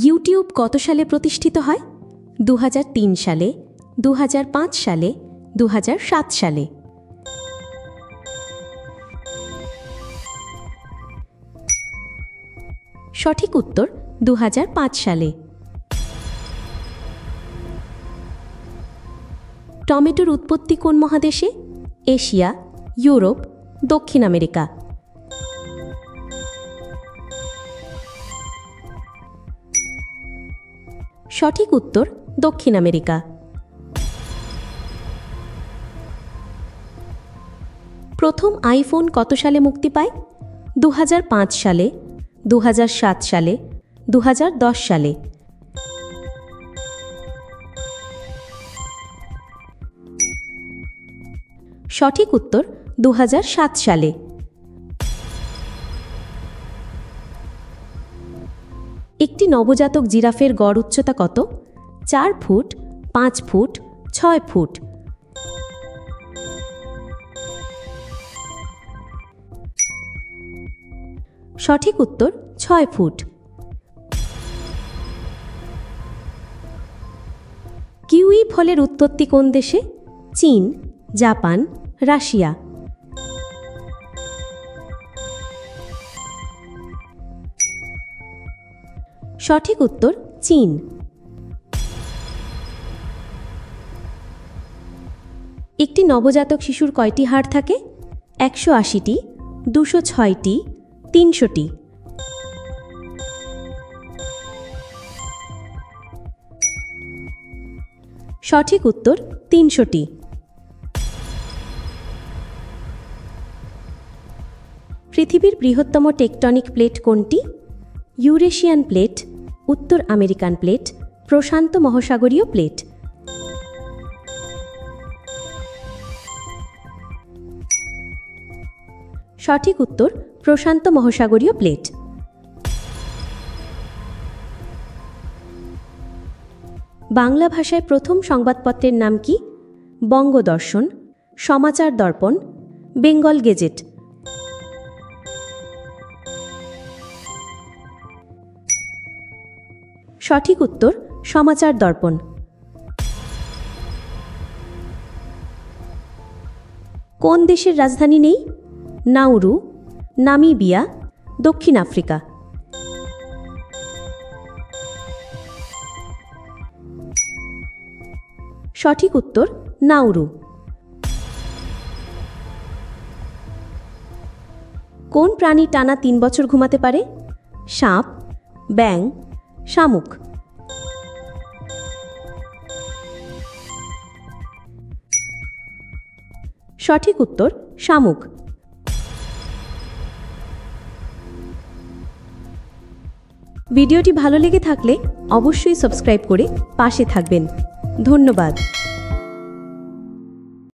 YouTube কত সালে প্রতিষ্ঠিত হয়? 2003 সালে, 2005 সালে, 2007 সালে? সঠিক উত্তর 2005 সালে। টমেটোর উৎপত্তি কোন মহাদেশে? এশিয়া, ইউরোপ, দক্ষিণ আমেরিকা? সঠিক উত্তর দক্ষিণ আমেরিকা। প্রথম আইফোন কত সালে মুক্তি পায়? 2005 সালে, 2007 সালে, 2010 সালে? সঠিক উত্তর 2007 সালে। একটি নবজাতক জিরাফের গড় উচ্চতা কত? 4 ফুট, 5 ফুট, 6 ফুট? সঠিক উত্তর 6 ফুট। কিউই ফলের উৎপত্তি কোন দেশে? চীন, জাপান, রাশিয়া? সঠিক উত্তর চীন। একটি নবজাতক শিশুর কয়টি হাড় থাকে? 180টি, 206টি, 300টি? সঠিক উত্তর 300টি। পৃথিবীর বৃহত্তম টেকটনিক প্লেট কোনটি? ইউরেশিয়ান প্লেট, উত্তর আমেরিকান প্লেট, প্রশান্ত মহাসাগরীয় প্লেট? সঠিক উত্তর প্রশান্ত মহাসাগরীয় প্লেট। বাংলা ভাষায় প্রথম সংবাদপত্রের নাম কি? বঙ্গদর্শন, সমাচার দর্পণ, বেঙ্গল গেজেট? সঠিক উত্তর সমাচার দর্পণ। কোন দেশের রাজধানী নেই? নাউরু, নামিবিয়া, দক্ষিণ আফ্রিকা? সঠিক উত্তর নাউরু। কোন প্রাণী টানা 3 বছর ঘুমাতে পারে? সাপ, ব্যাঙ, শামুক? সঠিক উত্তর শামুক। ভিডিওটি ভালো লেগে থাকলে অবশ্যই সাবস্ক্রাইব করে পাশে থাকবেন। ধন্যবাদ।